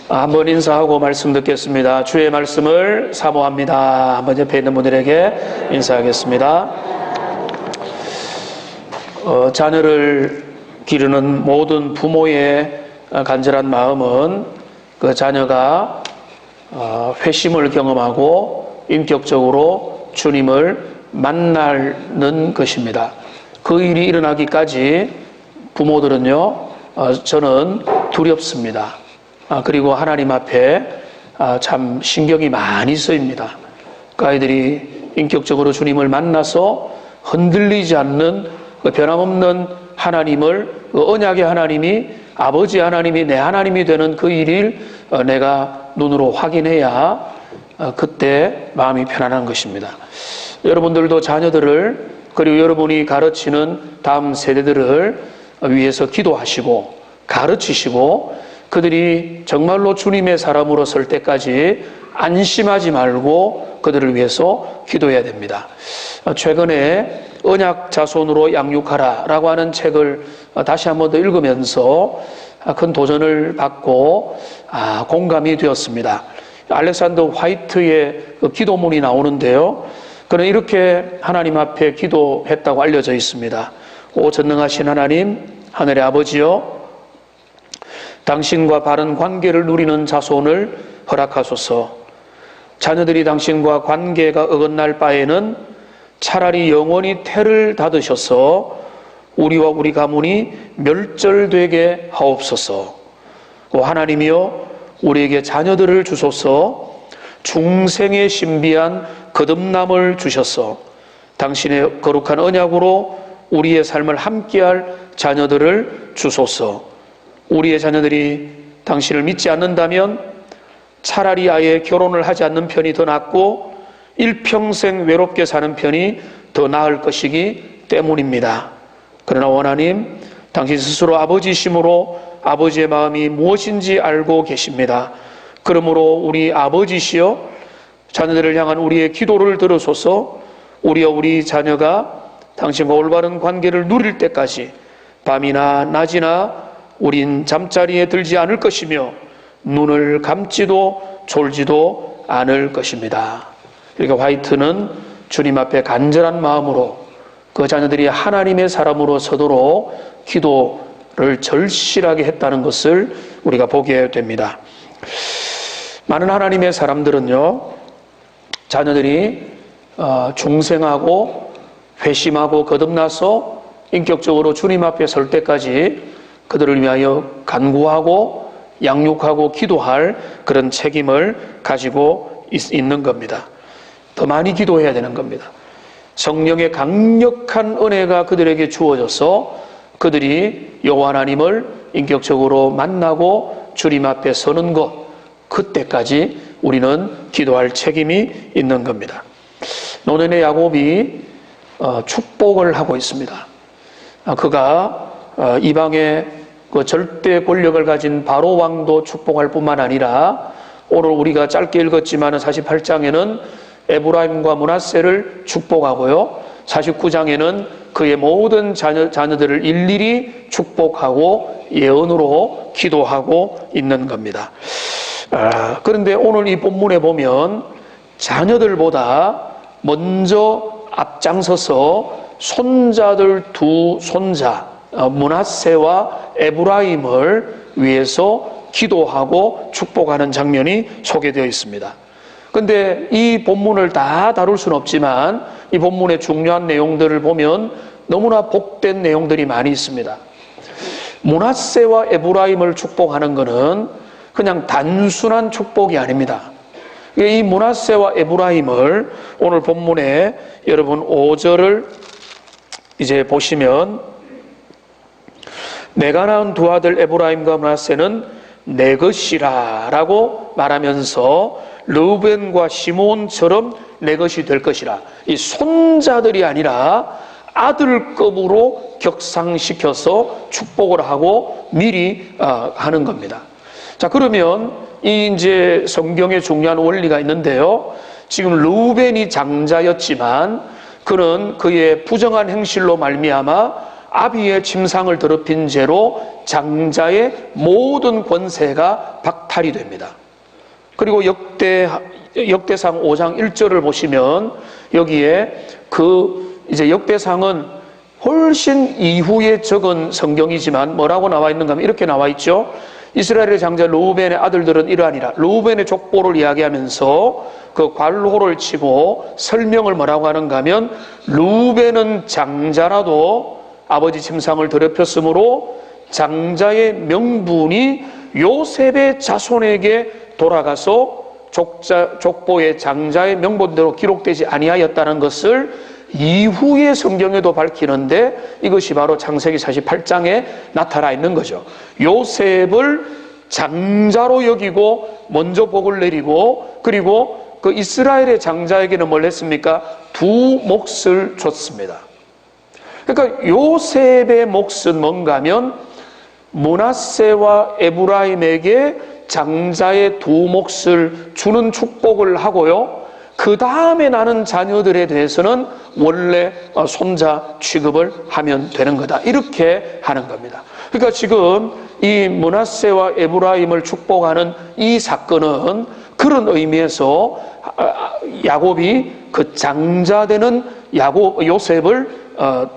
한번 인사하고 말씀 듣겠습니다. 주의 말씀을 사모합니다. 한번 옆에 있는 분들에게 인사하겠습니다. 자녀를 기르는 모든 부모의 간절한 마음은 그 자녀가 회심을 경험하고 인격적으로 주님을 만나는 것입니다. 그 일이 일어나기까지 부모들은요, 저는 두렵습니다. 그리고 하나님 앞에 참 신경이 많이 쓰입니다. 그 아이들이 인격적으로 주님을 만나서 흔들리지 않는 그 변함없는 하나님을, 그 언약의 하나님이, 아버지 하나님이 내 하나님이 되는 그 일을 내가 눈으로 확인해야 그때 마음이 편안한 것입니다. 여러분들도 자녀들을, 그리고 여러분이 가르치는 다음 세대들을 위해서 기도하시고 가르치시고 그들이 정말로 주님의 사람으로 설 때까지 안심하지 말고 그들을 위해서 기도해야 됩니다. 최근에 언약 자손으로 양육하라 라고 하는 책을 다시 한 번 더 읽으면서 큰 도전을 받고 공감이 되었습니다. 알렉산더 화이트의 그 기도문이 나오는데요, 그는 이렇게 하나님 앞에 기도했다고 알려져 있습니다. 오 전능하신 하나님, 하늘의 아버지여, 당신과 바른 관계를 누리는 자손을 허락하소서. 자녀들이 당신과 관계가 어긋날 바에는 차라리 영원히 태를 닫으셔서 우리와 우리 가문이 멸절되게 하옵소서. 하나님이여, 우리에게 자녀들을 주소서. 중생의 신비한 거듭남을 주셔서 당신의 거룩한 언약으로 우리의 삶을 함께할 자녀들을 주소서. 우리의 자녀들이 당신을 믿지 않는다면 차라리 아예 결혼을 하지 않는 편이 더 낫고 일평생 외롭게 사는 편이 더 나을 것이기 때문입니다. 그러나 하나님, 당신 스스로 아버지심으로 아버지의 마음이 무엇인지 알고 계십니다. 그러므로 우리 아버지시여, 자녀들을 향한 우리의 기도를 들으소서. 우리와 우리 자녀가 당신과 올바른 관계를 누릴 때까지 밤이나 낮이나 우린 잠자리에 들지 않을 것이며 눈을 감지도 졸지도 않을 것입니다. 그러니까 화이트는 주님 앞에 간절한 마음으로 그 자녀들이 하나님의 사람으로 서도록 기도를 절실하게 했다는 것을 우리가 보게 됩니다. 많은 하나님의 사람들은요, 자녀들이 중생하고 회심하고 거듭나서 인격적으로 주님 앞에 설 때까지 그들을 위하여 간구하고 양육하고 기도할 그런 책임을 가지고 있는 겁니다. 더 많이 기도해야 되는 겁니다. 성령의 강력한 은혜가 그들에게 주어져서 그들이 여호와 하나님을 인격적으로 만나고 주님 앞에 서는 것, 그때까지 우리는 기도할 책임이 있는 겁니다. 노년의 야곱이 축복을 하고 있습니다. 그가 이방의 그 절대 권력을 가진 바로 왕도 축복할 뿐만 아니라 오늘 우리가 짧게 읽었지만 48장에는 에브라임과 므낫세를 축복하고요, 49장에는 그의 모든 자녀들을 일일이 축복하고 예언으로 기도하고 있는 겁니다. 그런데 오늘 이 본문에 보면 자녀들보다 먼저 앞장서서 손자들 두 손자 므낫세와 에브라임을 위해서 기도하고 축복하는 장면이 소개되어 있습니다. 그런데 이 본문을 다 다룰 수는 없지만 이 본문의 중요한 내용들을 보면 너무나 복된 내용들이 많이 있습니다. 므낫세와 에브라임을 축복하는 것은 그냥 단순한 축복이 아닙니다. 이 므낫세와 에브라임을 오늘 본문에 여러분 5절을 이제 보시면, 내가 낳은 두 아들 에브라임과 므낫세는 내 것이라 라고 말하면서 르우벤과 시몬처럼 내 것이 될 것이라, 이 손자들이 아니라 아들급으로 격상시켜서 축복을 하고 미리 하는 겁니다. 자, 그러면 이 이제 성경에 중요한 원리가 있는데요, 지금 르우벤이 장자였지만 그는 그의 부정한 행실로 말미암아 아비의 침상을 더럽힌 죄로 장자의 모든 권세가 박탈이 됩니다. 그리고 역대상 5장 1절을 보시면 여기에 이제 역대상은 훨씬 이후에 적은 성경이지만 뭐라고 나와 있는가 하면 이렇게 나와 있죠. 이스라엘의 장자 르우벤의 아들들은 이러하니라. 르우벤의 족보를 이야기하면서 그 괄호를 치고 설명을 뭐라고 하는가 하면, 르우벤은 장자라도 아버지 침상을 더럽혔으므로 장자의 명분이 요셉의 자손에게 돌아가서 족보의 장자의 명분대로 기록되지 아니하였다는 것을 이후의 성경에도 밝히는데, 이것이 바로 창세기 48장에 나타나 있는 거죠. 요셉을 장자로 여기고 먼저 복을 내리고, 그리고 그 이스라엘의 장자에게는 뭘 했습니까? 두 몫을 줬습니다. 그러니까 요셉의 몫은 뭔가 하면 므낫세와 에브라임에게 장자의 두 몫을 주는 축복을 하고요, 그 다음에 나는 자녀들에 대해서는 원래 손자 취급을 하면 되는 거다, 이렇게 하는 겁니다. 그러니까 지금 이 므낫세와 에브라임을 축복하는 이 사건은 그런 의미에서 야곱이 그 장자되는 요셉을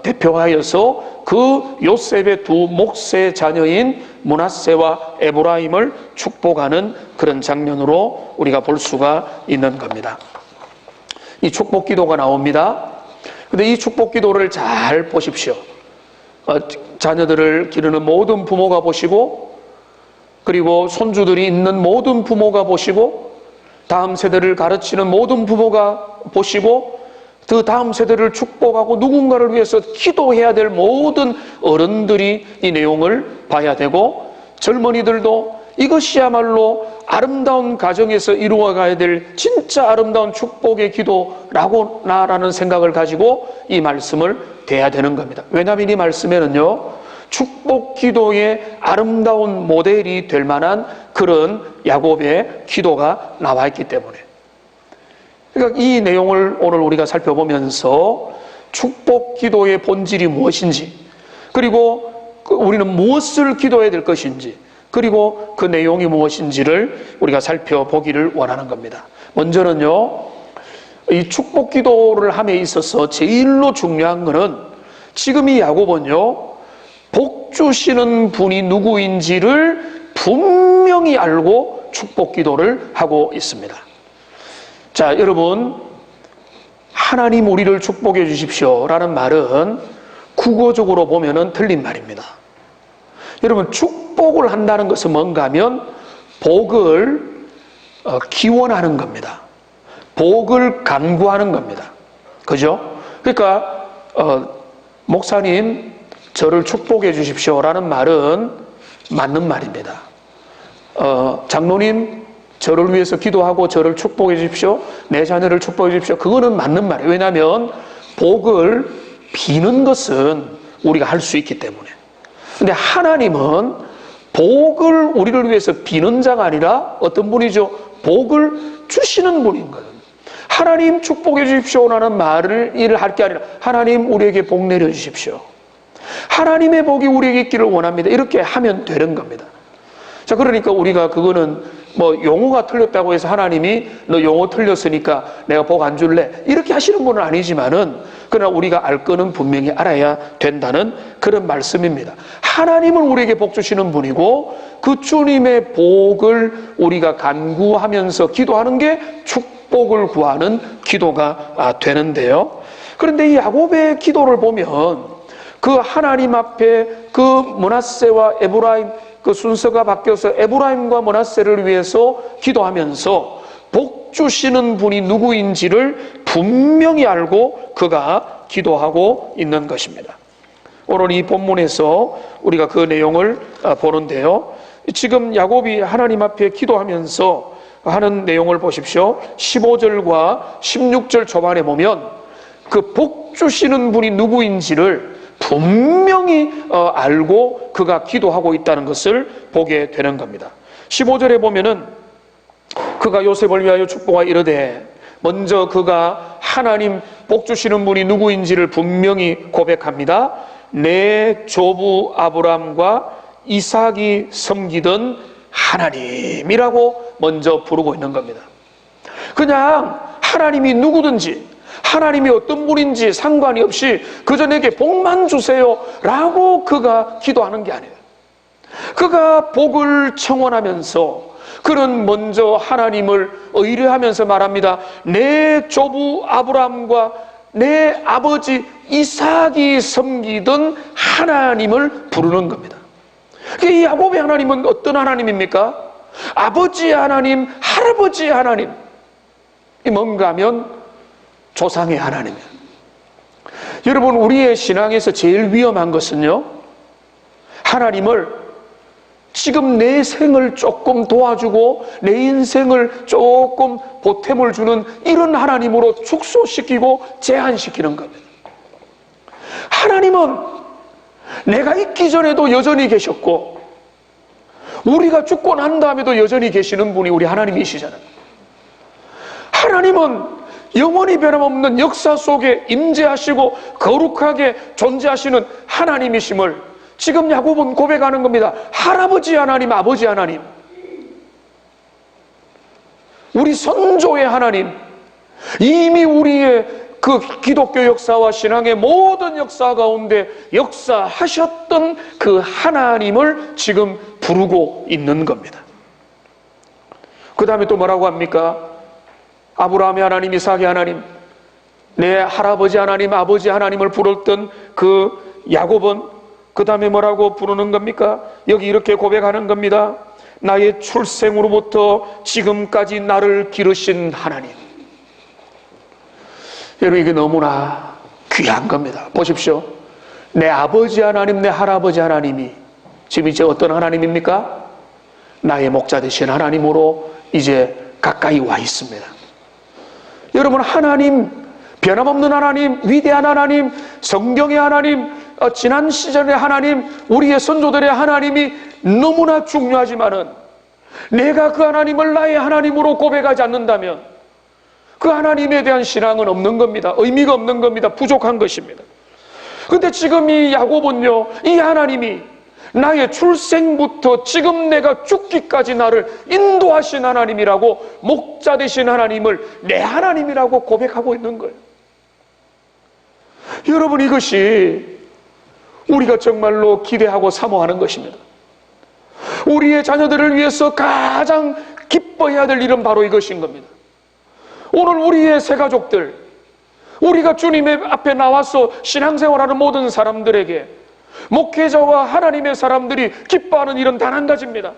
대표하여서 그 요셉의 두 몫의 자녀인 므낫세와 에브라임을 축복하는 그런 장면으로 우리가 볼 수가 있는 겁니다. 이 축복 기도가 나옵니다. 근데 이 축복 기도를 잘 보십시오. 자녀들을 기르는 모든 부모가 보시고, 그리고 손주들이 있는 모든 부모가 보시고, 다음 세대를 가르치는 모든 부모가 보시고, 그 다음 세대를 축복하고 누군가를 위해서 기도해야 될 모든 어른들이 이 내용을 봐야 되고, 젊은이들도 이것이야말로 아름다운 가정에서 이루어가야 될 진짜 아름다운 축복의 기도라고 나라는 생각을 가지고 이 말씀을 대해야 되는 겁니다. 왜냐하면 이 말씀에는요, 축복 기도의 아름다운 모델이 될 만한 그런 야곱의 기도가 나와 있기 때문에. 그러니까 이 내용을 오늘 우리가 살펴보면서 축복 기도의 본질이 무엇인지, 그리고 우리는 무엇을 기도해야 될 것인지, 그리고 그 내용이 무엇인지를 우리가 살펴보기를 원하는 겁니다. 먼저는요, 이 축복 기도를 함에 있어서 제일로 중요한 것은 지금 이 야곱은요, 복 주시는 분이 누구인지를 분명히 알고 축복 기도를 하고 있습니다. 자, 여러분, 하나님 우리를 축복해 주십시오 라는 말은 국어적으로 보면은 틀린 말입니다. 여러분, 축복을 한다는 것은 뭔가 하면 복을 기원하는 겁니다. 복을 간구하는 겁니다. 그죠? 그러니까 목사님 저를 축복해 주십시오 라는 말은 맞는 말입니다. 장로님 저를 위해서 기도하고 저를 축복해 주십시오, 내 자녀를 축복해 주십시오, 그거는 맞는 말이에요. 왜냐하면 복을 비는 것은 우리가 할 수 있기 때문에. 근데 하나님은 복을 우리를 위해서 비는 자가 아니라 어떤 분이죠? 복을 주시는 분인 거예요. 하나님 축복해 주십시오라는 말을 할 게 아니라 하나님 우리에게 복 내려 주십시오, 하나님의 복이 우리에게 있기를 원합니다, 이렇게 하면 되는 겁니다. 자, 그러니까 우리가 그거는 뭐 용어가 틀렸다고 해서 하나님이 너 용어 틀렸으니까 내가 복 안 줄래, 이렇게 하시는 분은 아니지만은, 그러나 우리가 알 거는 분명히 알아야 된다는 그런 말씀입니다. 하나님은 우리에게 복 주시는 분이고, 그 주님의 복을 우리가 간구하면서 기도하는 게 축복을 구하는 기도가 되는데요. 그런데 이 야곱의 기도를 보면 그 하나님 앞에 그 므낫세와 에브라임 그 순서가 바뀌어서 에브라임과 므낫세를 위해서 기도하면서 복 주시는 분이 누구인지를 분명히 알고 그가 기도하고 있는 것입니다. 오늘 이 본문에서 우리가 그 내용을 보는데요, 지금 야곱이 하나님 앞에 기도하면서 하는 내용을 보십시오. 15절과 16절 초반에 보면 그 복 주시는 분이 누구인지를 분명히 알고 그가 기도하고 있다는 것을 보게 되는 겁니다. 15절에 보면은 그가 요셉을 위하여 축복하여 이르되, 먼저 그가 하나님 복 주시는 분이 누구인지를 분명히 고백합니다. 내 조부 아브라함과 이삭이 섬기던 하나님이라고 먼저 부르고 있는 겁니다. 그냥 하나님이 누구든지, 하나님이 어떤 분인지 상관이 없이 그저 내게 복만 주세요 라고 그가 기도하는 게 아니에요. 그가 복을 청원하면서 그는 먼저 하나님을 의뢰하면서 말합니다. 내 조부 아브라함과 내 아버지 이삭이 섬기던 하나님을 부르는 겁니다. 이 야곱의 하나님은 어떤 하나님입니까? 아버지 하나님, 할아버지 하나님. 뭔가 하면 조상의 하나님이에요. 여러분, 우리의 신앙에서 제일 위험한 것은요, 하나님을 지금 내 생을 조금 도와주고 내 인생을 조금 보탬을 주는 이런 하나님으로 축소시키고 제한시키는 겁니다. 하나님은 내가 있기 전에도 여전히 계셨고 우리가 죽고 난 다음에도 여전히 계시는 분이 우리 하나님이시잖아요. 하나님은 영원히 변함없는 역사 속에 임재하시고 거룩하게 존재하시는 하나님이심을 지금 야곱은 고백하는 겁니다. 할아버지 하나님, 아버지 하나님, 우리 선조의 하나님, 이미 우리의 그 기독교 역사와 신앙의 모든 역사 가운데 역사하셨던 그 하나님을 지금 부르고 있는 겁니다. 그 다음에 또 뭐라고 합니까? 아브라함의 하나님, 이삭의 하나님, 내 할아버지 하나님, 아버지 하나님을 부르던 그 야곱은 그 다음에 뭐라고 부르는 겁니까? 여기 이렇게 고백하는 겁니다. 나의 출생으로부터 지금까지 나를 기르신 하나님. 여러분, 이게 너무나 귀한 겁니다. 보십시오. 내 아버지 하나님, 내 할아버지 하나님이 지금 이제 어떤 하나님입니까? 나의 목자 되신 하나님으로 이제 가까이 와 있습니다. 여러분, 하나님, 변함없는 하나님, 위대한 하나님, 성경의 하나님, 지난 시절의 하나님, 우리의 선조들의 하나님이 너무나 중요하지만은 내가 그 하나님을 나의 하나님으로 고백하지 않는다면 그 하나님에 대한 신앙은 없는 겁니다. 의미가 없는 겁니다. 부족한 것입니다. 그런데 지금 이 야곱은요, 이 하나님이 나의 출생부터 지금 내가 죽기까지 나를 인도하신 하나님이라고, 목자 되신 하나님을 내 하나님이라고 고백하고 있는 거예요. 여러분, 이것이 우리가 정말로 기대하고 사모하는 것입니다. 우리의 자녀들을 위해서 가장 기뻐해야 될 일은 바로 이것인 겁니다. 오늘 우리의 새가족들, 우리가 주님의 앞에 나와서 신앙생활하는 모든 사람들에게, 목회자와 하나님의 사람들이 기뻐하는 일은 단 한 가지입니다.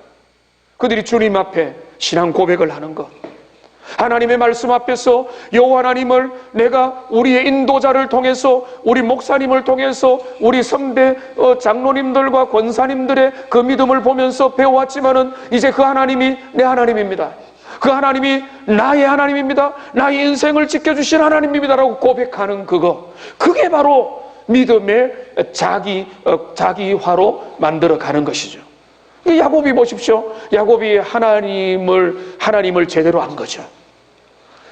그들이 주님 앞에 신앙 고백을 하는 것, 하나님의 말씀 앞에서 여호와 하나님을 내가 우리의 인도자를 통해서, 우리 목사님을 통해서, 우리 선배 장로님들과 권사님들의 그 믿음을 보면서 배워왔지만은 이제 그 하나님이 내 하나님입니다. 그 하나님이 나의 하나님입니다. 나의 인생을 지켜주신 하나님입니다라고 고백하는 그거, 그게 바로 믿음의 자기화로 만들어가는 것이죠. 야곱이 보십시오. 야곱이 하나님을 제대로 안 거죠.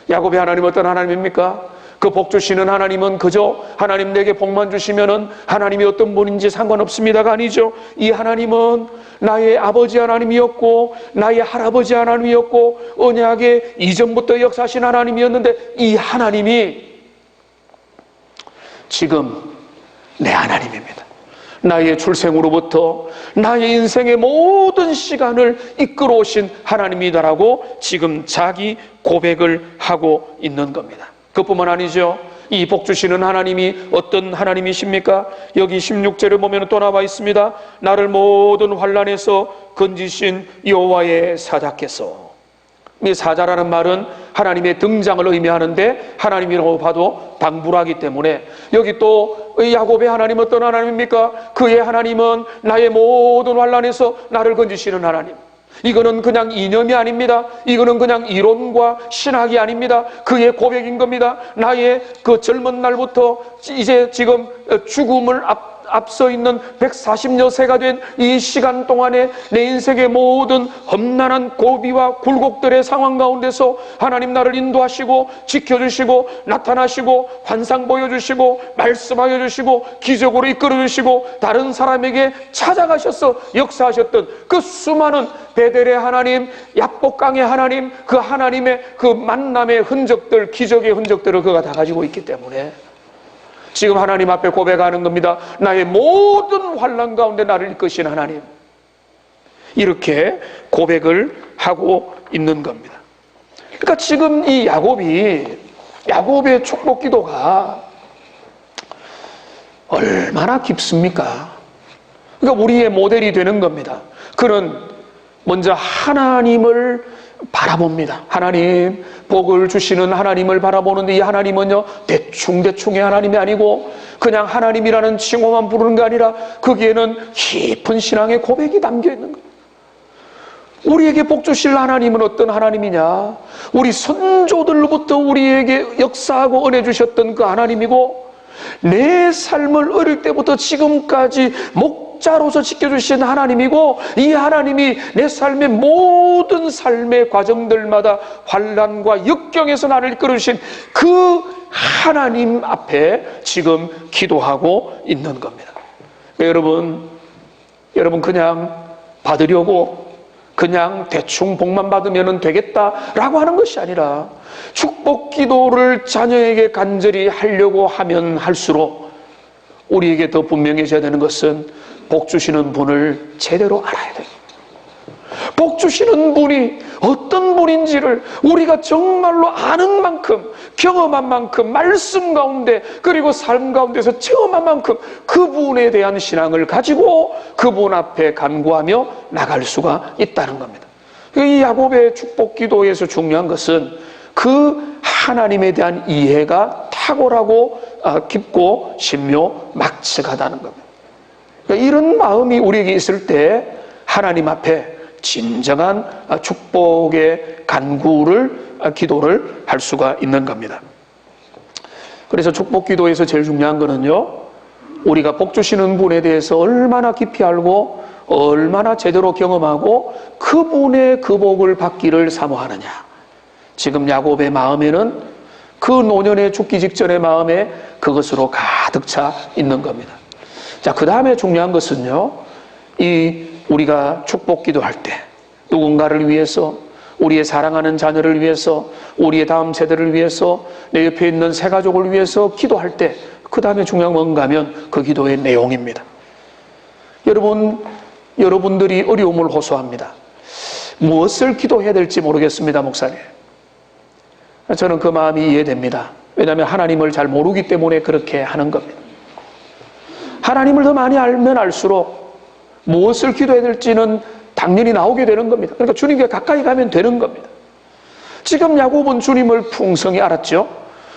야곱의 하나님 어떤 하나님입니까? 그 복 주시는 하나님은 그저 하나님 내게 복만 주시면은 하나님이 어떤 분인지 상관없습니다가 아니죠. 이 하나님은 나의 아버지 하나님이었고 나의 할아버지 하나님이었고 언약의 이전부터 역사하신 하나님이었는데 이 하나님이 지금 내 하나님입니다. 나의 출생으로부터 나의 인생의 모든 시간을 이끌어 오신 하나님이다라고 지금 자기 고백을 하고 있는 겁니다. 그뿐만 아니죠. 이 복 주시는 하나님이 어떤 하나님이십니까? 여기 16절을 보면 또 나와 있습니다. 나를 모든 환난에서 건지신 여호와의 사자께서. 이 사자라는 말은 하나님의 등장을 의미하는데 하나님이라고 봐도 방불하기 때문에 여기 또 야곱의 하나님 어떤 하나님입니까? 그의 하나님은 나의 모든 환난에서 나를 건지시는 하나님. 이거는 그냥 이념이 아닙니다. 이거는 그냥 이론과 신학이 아닙니다. 그의 고백인 겁니다. 나의 그 젊은 날부터 이제 지금 죽음을 앞서 있는 140여 세가 된 이 시간 동안에 내 인생의 모든 험난한 고비와 굴곡들의 상황 가운데서 하나님 나를 인도하시고 지켜주시고 나타나시고 환상 보여주시고 말씀하여 주시고 기적으로 이끌어 주시고 다른 사람에게 찾아가셔서 역사하셨던 그 수많은 베델의 하나님, 야복강의 하나님, 그 하나님의 그 만남의 흔적들, 기적의 흔적들을 그가 다 가지고 있기 때문에 지금 하나님 앞에 고백하는 겁니다. 나의 모든 환난 가운데 나를 이끄신 하나님, 이렇게 고백을 하고 있는 겁니다. 그러니까 지금 이 야곱의 축복 기도가 얼마나 깊습니까? 그러니까 우리의 모델이 되는 겁니다. 그는 먼저 하나님을 바라봅니다. 하나님, 복을 주시는 하나님을 바라보는데 이 하나님은요, 대충대충의 하나님이 아니고 그냥 하나님이라는 칭호만 부르는 게 아니라 거기에는 깊은 신앙의 고백이 담겨 있는 거예요. 우리에게 복 주실 하나님은 어떤 하나님이냐? 우리 선조들로부터 우리에게 역사하고 은혜 주셨던 그 하나님이고, 내 삶을 어릴 때부터 지금까지 목자로서 지켜주신 하나님이고, 이 하나님이 내 삶의 모든 삶의 과정들마다 환난과 역경에서 나를 이끌어주신 그 하나님 앞에 지금 기도하고 있는 겁니다. 여러분 그냥 받으려고 그냥 대충 복만 받으면 되겠다라고 하는 것이 아니라 축복 기도를 자녀에게 간절히 하려고 하면 할수록 우리에게 더 분명해져야 되는 것은 복 주시는 분을 제대로 알아야 돼요. 복 주시는 분이 어떤 분인지를 우리가 정말로 아는 만큼, 경험한 만큼, 말씀 가운데 그리고 삶 가운데서 체험한 만큼 그분에 대한 신앙을 가지고 그분 앞에 간구하며 나갈 수가 있다는 겁니다. 이 야곱의 축복 기도에서 중요한 것은 그 하나님에 대한 이해가 탁월하고 깊고 신묘막측하다는 겁니다. 그러니까 이런 마음이 우리에게 있을 때 하나님 앞에 진정한 축복의 간구를, 기도를 할 수가 있는 겁니다. 그래서 축복 기도에서 제일 중요한 거는요, 우리가 복 주시는 분에 대해서 얼마나 깊이 알고 얼마나 제대로 경험하고 그분의 그 복을 받기를 사모하느냐. 지금 야곱의 마음에는 그 노년에 죽기 직전의 마음에 그것으로 가득 차 있는 겁니다. 자, 그 다음에 중요한 것은요, 우리가 축복 기도할 때 누군가를 위해서, 우리의 사랑하는 자녀를 위해서, 우리의 다음 세대를 위해서, 내 옆에 있는 새 가족을 위해서 기도할 때 그 다음에 중요한 뭔가 하면 그 기도의 내용입니다. 여러분들이 어려움을 호소합니다. 무엇을 기도해야 될지 모르겠습니다, 목사님. 저는 그 마음이 이해됩니다. 왜냐하면 하나님을 잘 모르기 때문에 그렇게 하는 겁니다. 하나님을 더 많이 알면 알수록 무엇을 기도해야 될지는 당연히 나오게 되는 겁니다. 그러니까 주님께 가까이 가면 되는 겁니다. 지금 야곱은 주님을 풍성히 알았죠.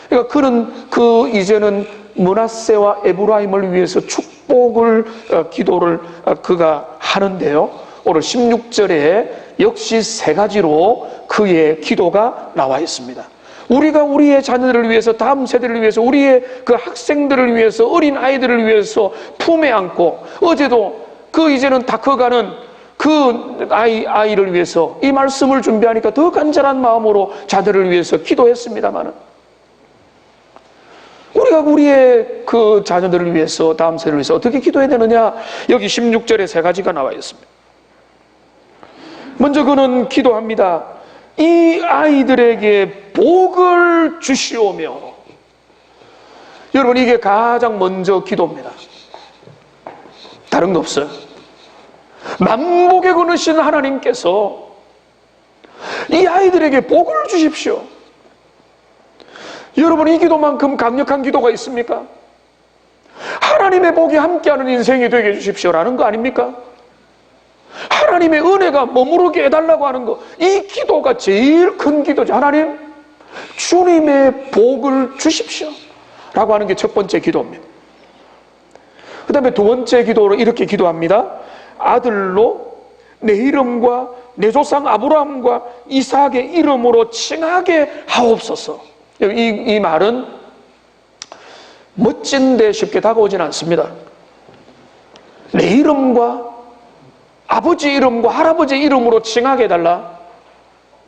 그러니까 그는 이제는 므낫세와 에브라임을 위해서 축복을 기도를 그가 하는데요. 오늘 16절에 역시 세 가지로 그의 기도가 나와 있습니다. 우리가 우리의 자녀들을 위해서, 다음 세대를 위해서, 우리의 그 학생들을 위해서, 어린 아이들을 위해서 품에 안고, 어제도 이제는 다 커가는 그 아이를 위해서 이 말씀을 준비하니까 더 간절한 마음으로 자녀를 위해서 기도했습니다만은, 우리가 우리의 그 자녀들을 위해서, 다음 세대를 위해서 어떻게 기도해야 되느냐? 여기 16절에 세 가지가 나와 있습니다. 먼저 그는 기도합니다. 이 아이들에게 복을 주시오며. 여러분, 이게 가장 먼저 기도입니다. 다른 거 없어요. 만복에 거느신 하나님께서 이 아이들에게 복을 주십시오. 여러분, 이 기도만큼 강력한 기도가 있습니까? 하나님의 복이 함께하는 인생이 되게 해주십시오라는 거 아닙니까? 하나님의 은혜가 머무르게 해달라고 하는 거, 이 기도가 제일 큰 기도죠. 하나님, 주님의 복을 주십시오 라고 하는 게 첫 번째 기도입니다. 그 다음에 두 번째 기도로 이렇게 기도합니다. 아들로 내 이름과 내 조상 아브라함과 이삭의 이름으로 칭하게 하옵소서. 이 말은 멋진데 쉽게 다가오진 않습니다. 내 이름과 아버지 이름과 할아버지 이름으로 칭하게 해달라.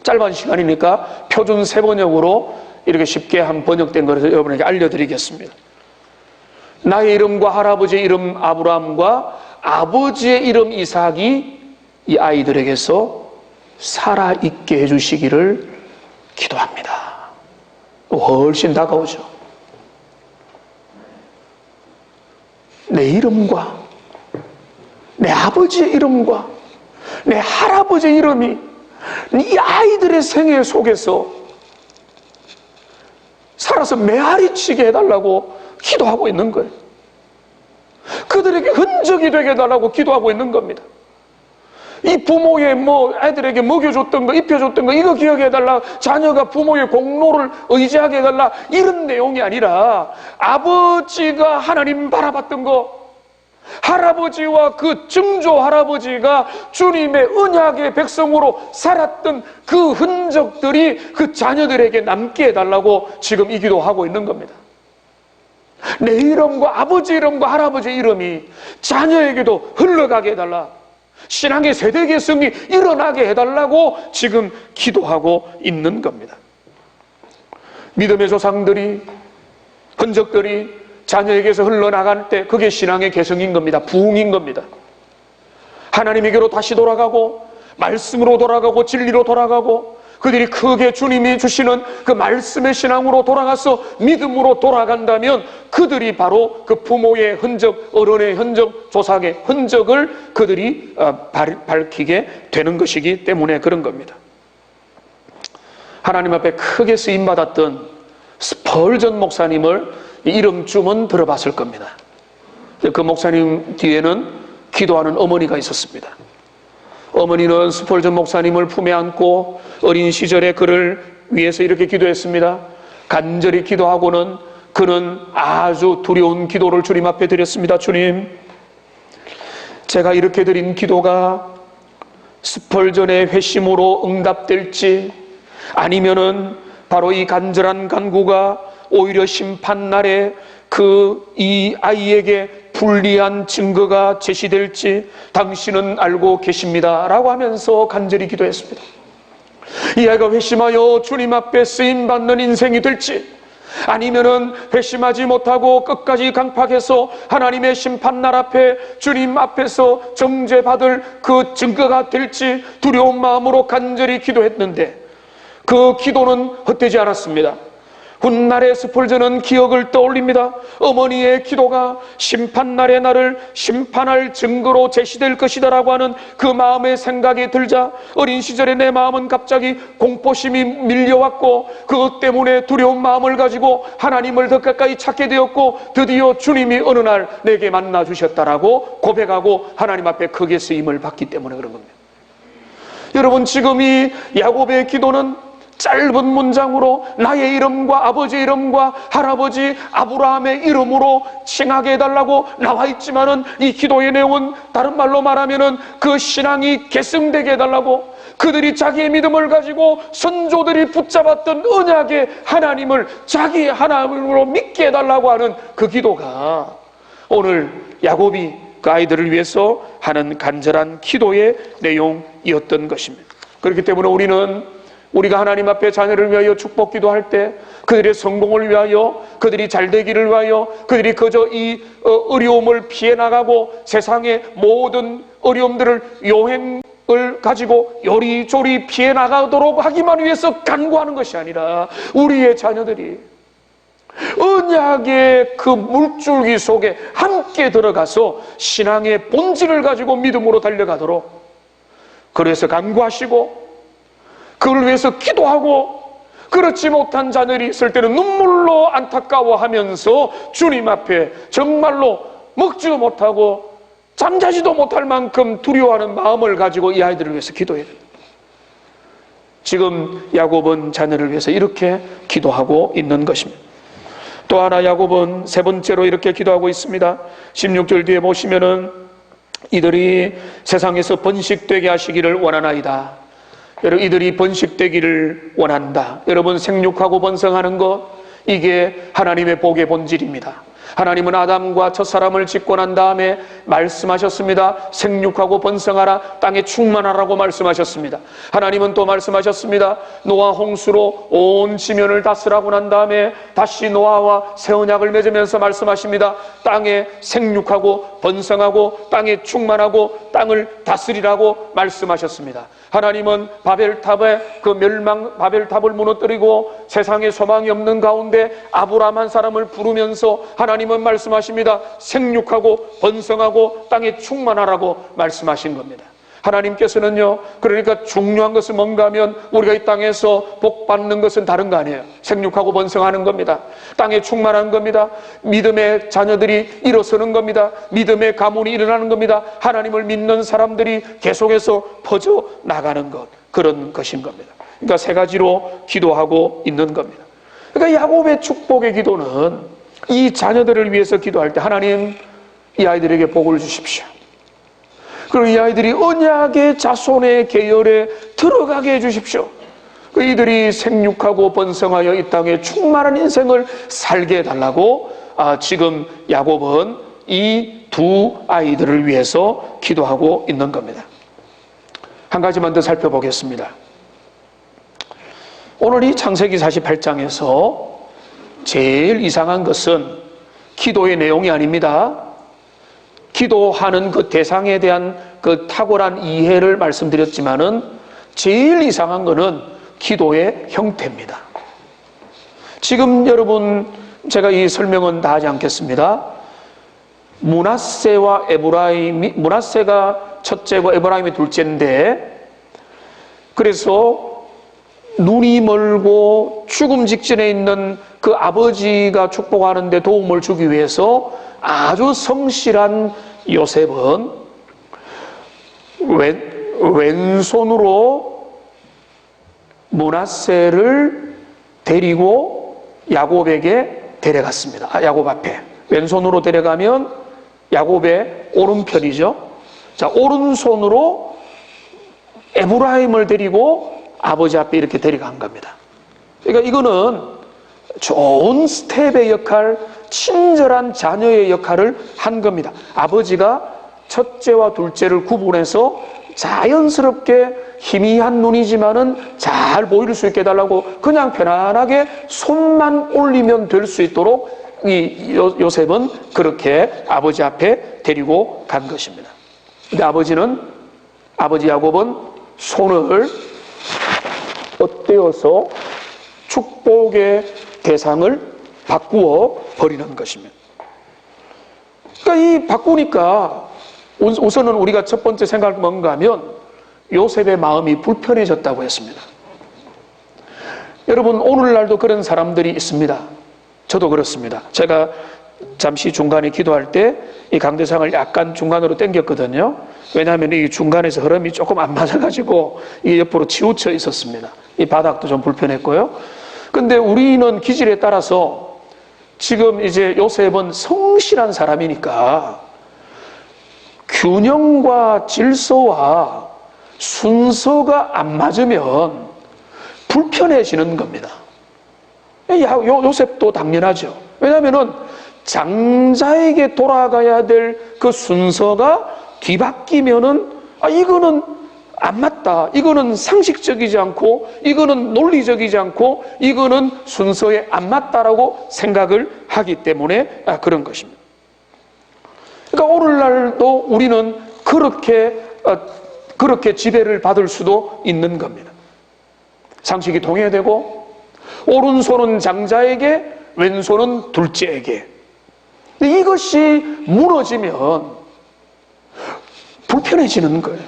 짧은 시간이니까 표준 세번역으로 이렇게 쉽게 한 번역된 것을 여러분에게 알려드리겠습니다. 나의 이름과 할아버지의 이름 아브라함과 아버지의 이름 이삭이 이 아이들에게서 살아있게 해주시기를 기도합니다. 훨씬 다가오죠. 내 이름과 내 아버지의 이름과 내 할아버지의 이름이 이 아이들의 생애 속에서 살아서 메아리치게 해달라고 기도하고 있는 거예요. 그들에게 흔적이 되게 해달라고 기도하고 있는 겁니다. 이 부모의 애들에게 먹여줬던 거, 입혀줬던 거, 이거 기억해달라. 자녀가 부모의 공로를 의지하게 해달라. 이런 내용이 아니라 아버지가 하나님 바라봤던 거, 할아버지와 그 증조 할아버지가 주님의 언약의 백성으로 살았던 그 흔적들이 그 자녀들에게 남게 해달라고 지금 이 기도하고 있는 겁니다. 내 이름과 아버지 이름과 할아버지 이름이 자녀에게도 흘러가게 해달라. 신앙의 세대 개성이 일어나게 해달라고 지금 기도하고 있는 겁니다. 믿음의 조상들이, 흔적들이 자녀에게서 흘러나갈 때 그게 신앙의 개성인 겁니다. 부흥인 겁니다. 하나님에게로 다시 돌아가고 말씀으로 돌아가고 진리로 돌아가고 그들이 크게 주님이 주시는 그 말씀의 신앙으로 돌아가서 믿음으로 돌아간다면 그들이 바로 그 부모의 흔적, 어른의 흔적, 조상의 흔적을 그들이 밝히게 되는 것이기 때문에 그런 겁니다. 하나님 앞에 크게 쓰임받았던 스펄전 목사님을 이름쯤은 들어봤을 겁니다. 그 목사님 뒤에는 기도하는 어머니가 있었습니다. 어머니는 스펄전 목사님을 품에 안고 어린 시절에 그를 위해서 이렇게 기도했습니다. 간절히 기도하고는 그는 아주 두려운 기도를 주님 앞에 드렸습니다. 주님, 제가 이렇게 드린 기도가 스펄전의 회심으로 응답될지 아니면은 바로 이 간절한 간구가 오히려 심판날에 이 아이에게 불리한 증거가 제시될지 당신은 알고 계십니다 라고 하면서 간절히 기도했습니다. 이 아이가 회심하여 주님 앞에 쓰임받는 인생이 될지 아니면은 회심하지 못하고 끝까지 강팍해서 하나님의 심판날 앞에 주님 앞에서 정죄받을 그 증거가 될지 두려운 마음으로 간절히 기도했는데 그 기도는 헛되지 않았습니다. 훗날의 스펄전은 기억을 떠올립니다. 어머니의 기도가 심판날의 나를 심판할 증거로 제시될 것이다 라고 하는 그 마음의 생각이 들자 어린 시절에 내 마음은 갑자기 공포심이 밀려왔고 그것 때문에 두려운 마음을 가지고 하나님을 더 가까이 찾게 되었고 드디어 주님이 어느 날 내게 만나 주셨다라고 고백하고 하나님 앞에 크게 쓰임을 받기 때문에 그런 겁니다. 여러분, 지금 이 야곱의 기도는 짧은 문장으로 나의 이름과 아버지 이름과 할아버지 아브라함의 이름으로 칭하게 해달라고 나와 있지만은 이 기도의 내용은 다른 말로 말하면은 그 신앙이 계승되게 해달라고 그들이 자기의 믿음을 가지고 선조들이 붙잡았던 언약의 하나님을 자기의 하나님으로 믿게 해달라고 하는 그 기도가 오늘 야곱이 그 아이들을 위해서 하는 간절한 기도의 내용이었던 것입니다. 그렇기 때문에 우리가 하나님 앞에 자녀를 위하여 축복 기도할 때 그들의 성공을 위하여 그들이 잘 되기를 위하여 그들이 그저 이 어려움을 피해 나가고 세상의 모든 어려움들을 요행을 가지고 요리조리 피해 나가도록 하기만 위해서 간구하는 것이 아니라 우리의 자녀들이 언약의 그 물줄기 속에 함께 들어가서 신앙의 본질을 가지고 믿음으로 달려가도록 그래서 간구하시고 그걸 위해서 기도하고 그렇지 못한 자녀들이 있을 때는 눈물로 안타까워하면서 주님 앞에 정말로 먹지도 못하고 잠자지도 못할 만큼 두려워하는 마음을 가지고 이 아이들을 위해서 기도해야 됩니다. 지금 야곱은 자녀를 위해서 이렇게 기도하고 있는 것입니다. 또 하나 야곱은 세 번째로 이렇게 기도하고 있습니다. 16절 뒤에 보시면은 이들이 세상에서 번식되게 하시기를 원하나이다. 여러분, 이들이 번식되기를 원한다. 여러분, 생육하고 번성하는 것, 이게 하나님의 복의 본질입니다. 하나님은 아담과 첫사람을 짓고 난 다음에 말씀하셨습니다. 생육하고 번성하라, 땅에 충만하라고 말씀하셨습니다. 하나님은 또 말씀하셨습니다. 노아 홍수로 온 지면을 다스라고 난 다음에 다시 노아와 새 언약을 맺으면서 말씀하십니다. 땅에 생육하고 번성하고 땅에 충만하고 땅을 다스리라고 말씀하셨습니다. 하나님은 바벨탑의 그 바벨탑을 무너뜨리고 세상에 소망이 없는 가운데 아브라함 한 사람을 부르면서 하나님은 말씀하십니다. 생육하고 번성하고 땅에 충만하라고 말씀하신 겁니다. 하나님께서는요, 그러니까 중요한 것은 뭔가 하면 우리가 이 땅에서 복 받는 것은 다른 거 아니에요. 생육하고 번성하는 겁니다. 땅에 충만한 겁니다. 믿음의 자녀들이 일어서는 겁니다. 믿음의 가문이 일어나는 겁니다. 하나님을 믿는 사람들이 계속해서 퍼져 나가는 것, 그런 것인 겁니다. 그러니까 세 가지로 기도하고 있는 겁니다. 그러니까 야곱의 축복의 기도는 이 자녀들을 위해서 기도할 때 하나님, 이 아이들에게 복을 주십시오. 그리고 이 아이들이 언약의 자손의 계열에 들어가게 해주십시오. 이들이 생육하고 번성하여 이 땅에 충만한 인생을 살게 해달라고 지금 야곱은 이 두 아이들을 위해서 기도하고 있는 겁니다. 한 가지만 더 살펴보겠습니다. 오늘 이 창세기 48장에서 제일 이상한 것은 기도의 내용이 아닙니다. 기도하는 그 대상에 대한 그 탁월한 이해를 말씀드렸지만은 제일 이상한 것은 기도의 형태입니다. 지금 여러분, 제가 이 설명은 다 하지 않겠습니다. 므낫세와 에브라임이, 므낫세가 첫째고 에브라임이 둘째인데, 그래서 눈이 멀고 죽음 직전에 있는 그 아버지가 축복하는 데 도움을 주기 위해서 아주 성실한 요셉은 왼손으로 므낫세를 데리고 야곱에게 데려갔습니다. 야곱 앞에 왼손으로 데려가면 야곱의 오른편이죠. 자, 오른손으로 에브라임을 데리고 아버지 앞에 이렇게 데려간 겁니다. 그러니까 이거는 좋은 스텝의 역할, 친절한 자녀의 역할을 한 겁니다. 아버지가 첫째와 둘째를 구분해서 자연스럽게 희미한 눈이지만은 잘 보일 수 있게 해달라고 그냥 편안하게 손만 올리면 될 수 있도록 이 요셉은 그렇게 아버지 앞에 데리고 간 것입니다. 근데 아버지 야곱은 손을 엇대어서 축복의 대상을 바꾸어 버리는 것입니다. 그러니까 이 바꾸니까 우선은 우리가 첫 번째 생각할 뭔가 하면 요셉의 마음이 불편해졌다고 했습니다. 여러분, 오늘날도 그런 사람들이 있습니다. 저도 그렇습니다. 제가 잠시 중간에 기도할 때 이 강대상을 약간 중간으로 당겼거든요. 왜냐하면 이 중간에서 흐름이 조금 안 맞아가지고 이게 옆으로 치우쳐 있었습니다. 이 바닥도 좀 불편했고요. 근데 우리는 기질에 따라서 지금 이제 요셉은 성실한 사람이니까 균형과 질서와 순서가 안 맞으면 불편해지는 겁니다. 요셉도 당연하죠. 왜냐하면은 장자에게 돌아가야 될 그 순서가 뒤바뀌면은 이거는 안 맞다, 이거는 상식적이지 않고, 이거는 논리적이지 않고, 이거는 순서에 안 맞다라고 생각을 하기 때문에 그런 것입니다. 그러니까 오늘날도 우리는 그렇게 지배를 받을 수도 있는 겁니다. 상식이 통해되고 오른손은 장자에게, 왼손은 둘째에게. 근데 이것이 무너지면 불편해지는 거예요.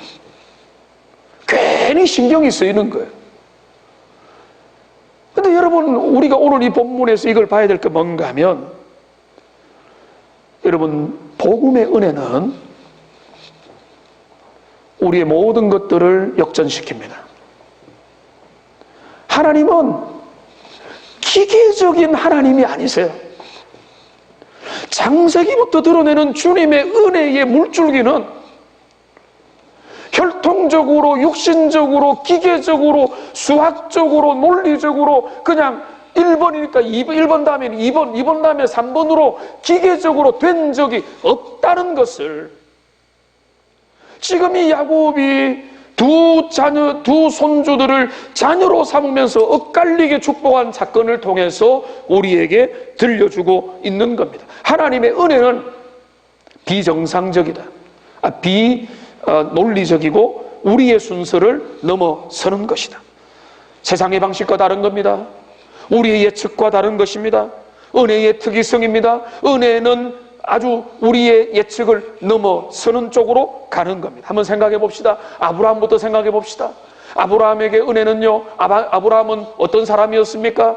괜히 신경이 쓰이는 거예요. 근데 여러분, 우리가 오늘 이 본문에서 이걸 봐야 될 게 뭔가 하면, 여러분, 복음의 은혜는 우리의 모든 것들을 역전시킵니다. 하나님은 기계적인 하나님이 아니세요. 창세기부터 드러내는 주님의 은혜의 물줄기는 혈통적으로, 육신적으로, 기계적으로, 수학적으로, 논리적으로 그냥 1번이니까 1번 다음에 2번, 2번 다음에 3번으로 기계적으로 된 적이 없다는 것을 지금 이 야곱이 두 손주들을 자녀로 삼으면서 엇갈리게 축복한 사건을 통해서 우리에게 들려주고 있는 겁니다. 하나님의 은혜는 비정상적이다. 논리적이고 우리의 순서를 넘어서는 것이다. 세상의 방식과 다른 겁니다. 우리의 예측과 다른 것입니다. 은혜의 특이성입니다. 은혜는 아주 우리의 예측을 넘어서는 쪽으로 가는 겁니다. 한번 생각해 봅시다. 아브라함부터 생각해 봅시다. 아브라함에게 은혜는요, 아브라함은 어떤 사람이었습니까?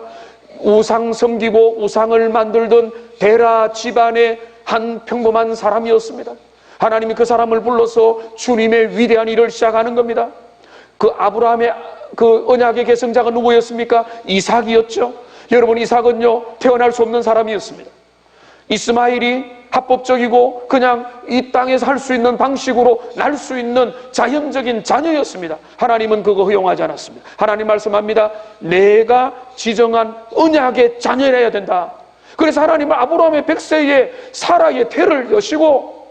우상 섬기고 우상을 만들던 데라 집안의 한 평범한 사람이었습니다. 하나님이 그 사람을 불러서 주님의 위대한 일을 시작하는 겁니다. 그 아브라함의 그 언약의 계승자가 누구였습니까? 이삭이었죠. 여러분, 이삭은요, 태어날 수 없는 사람이었습니다. 이스마엘이 합법적이고 그냥 이 땅에서 할 수 있는 방식으로 날 수 있는 자연적인 자녀였습니다. 하나님은 그거 허용하지 않았습니다. 하나님 말씀합니다. 내가 지정한 언약의 자녀여야 된다. 그래서 하나님은 아브라함의 100세에 사라의 태를 여시고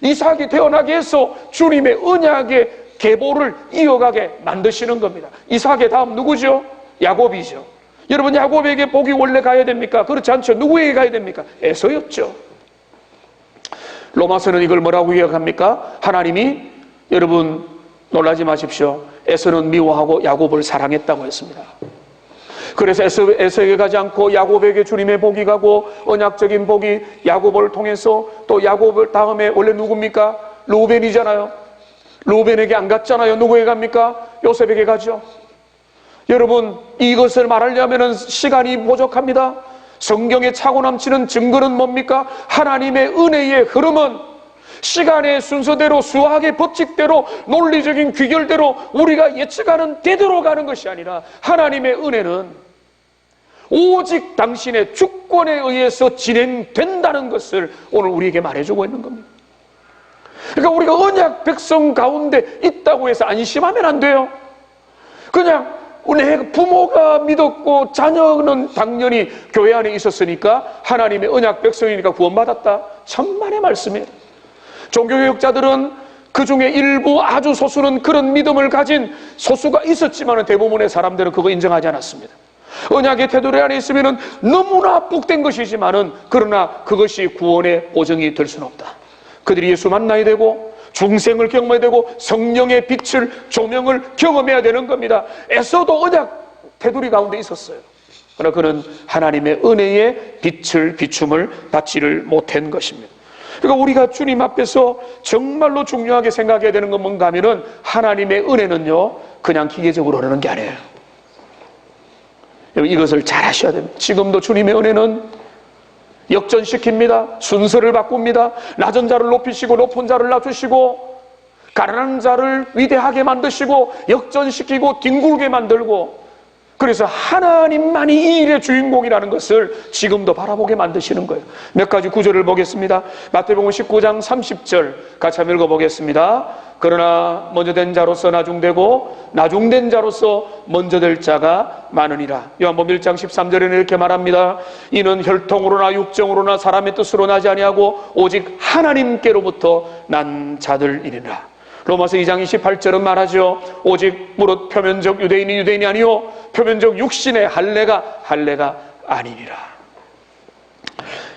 이삭이 태어나게 해서 주님의 언약의 계보를 이어가게 만드시는 겁니다. 이삭의 다음 누구죠? 야곱이죠. 여러분, 야곱에게 복이 원래 가야 됩니까? 그렇지 않죠. 누구에게 가야 됩니까? 에서였죠. 로마서는 이걸 뭐라고 기억합니까? 하나님이, 여러분 놀라지 마십시오, 에서는 미워하고 야곱을 사랑했다고 했습니다. 그래서 에서에게 가지 않고 야곱에게 주님의 복이 가고 언약적인 복이 야곱을 통해서 또 야곱을 다음에 원래 누굽니까? 루벤이잖아요. 루벤에게 안 갔잖아요. 누구에게 갑니까? 요셉에게 가죠. 여러분, 이것을 말하려면 시간이 부족합니다. 성경에 차고 넘치는 증거는 뭡니까? 하나님의 은혜의 흐름은 시간의 순서대로, 수학의 법칙대로, 논리적인 귀결대로 우리가 예측하는 대대로 가는 것이 아니라 하나님의 은혜는 오직 당신의 주권에 의해서 진행된다는 것을 오늘 우리에게 말해주고 있는 겁니다. 그러니까 우리가 언약 백성 가운데 있다고 해서 안심하면 안 돼요. 그냥 내 부모가 믿었고 자녀는 당연히 교회 안에 있었으니까 하나님의 언약 백성이니까 구원받았다. 천만의 말씀이에요. 종교개혁자들은 그 중에 일부 아주 소수는 그런 믿음을 가진 소수가 있었지만 대부분의 사람들은 그거 인정하지 않았습니다. 언약의 테두리 안에 있으면 너무나 복된 것이지만은 그러나 그것이 구원의 보증이 될 수는 없다. 그들이 예수 만나야 되고 중생을 경험해야 되고 성령의 빛을, 조명을 경험해야 되는 겁니다. 에서도 언약 테두리 가운데 있었어요. 그러나 그는 하나님의 은혜의 빛을, 비춤을 받지를 못한 것입니다. 그러니까 우리가 주님 앞에서 정말로 중요하게 생각해야 되는 건 뭔가 하면은 하나님의 은혜는요, 그냥 기계적으로 흐르는 게 아니에요. 이것을 잘 하셔야 됩니다. 지금도 주님의 은혜는 역전시킵니다. 순서를 바꿉니다. 낮은 자를 높이시고 높은 자를 낮추시고 가난한 자를 위대하게 만드시고 역전시키고 뒹굴게 만들고, 그래서 하나님만이 이 일의 주인공이라는 것을 지금도 바라보게 만드시는 거예요. 몇 가지 구절을 보겠습니다. 마태복음 19장 30절 같이 한번 읽어보겠습니다. 그러나 먼저 된 자로서 나중되고 나중된 자로서 먼저 될 자가 많으니라. 요한복음 1장 13절에는 이렇게 말합니다. 이는 혈통으로나 육정으로나 사람의 뜻으로 나지 아니하고 오직 하나님께로부터 난 자들이니라. 로마서 2장 28절은 말하죠. 오직 무릇 표면적 유대인이 아니요 표면적 육신의 할례가 아니니라.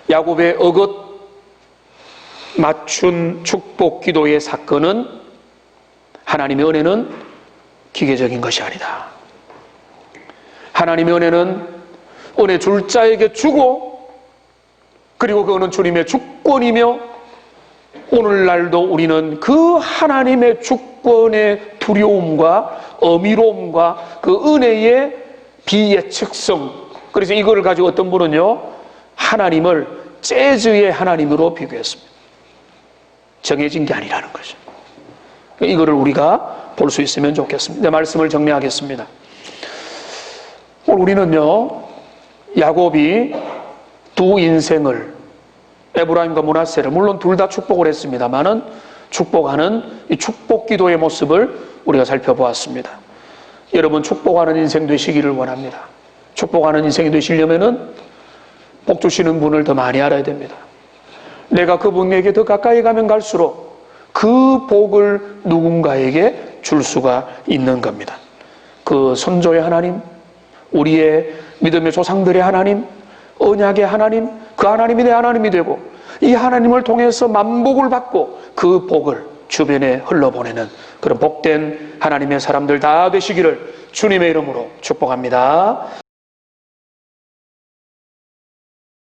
야곱의 어긋 맞춘 축복 기도의 사건은 하나님의 은혜는 기계적인 것이 아니다. 하나님의 은혜는 은혜 줄 자에게 주고, 그리고 그거는 주님의 주권이며 오늘날도 우리는 그 하나님의 주권의 두려움과 어미로움과 그 은혜의 비예측성, 그래서 이거를 가지고 어떤 분은요, 하나님을 재즈의 하나님으로 비교했습니다. 정해진 게 아니라는 거죠. 이거를 우리가 볼 수 있으면 좋겠습니다. 내 말씀을 정리하겠습니다. 오늘 우리는요, 야곱이 두 인생을, 에브라임과 므낫세를, 물론 둘 다 축복을 했습니다만은 축복하는 이 축복 기도의 모습을 우리가 살펴보았습니다. 여러분, 축복하는 인생 되시기를 원합니다. 축복하는 인생이 되시려면은 복 주시는 분을 더 많이 알아야 됩니다. 내가 그분에게 더 가까이 가면 갈수록 그 복을 누군가에게 줄 수가 있는 겁니다. 그 선조의 하나님, 우리의 믿음의 조상들의 하나님, 언약의 하나님, 그 하나님이 내 하나님이 되고 이 하나님을 통해서 만복을 받고 그 복을 주변에 흘러보내는 그런 복된 하나님의 사람들 다 되시기를 주님의 이름으로 축복합니다.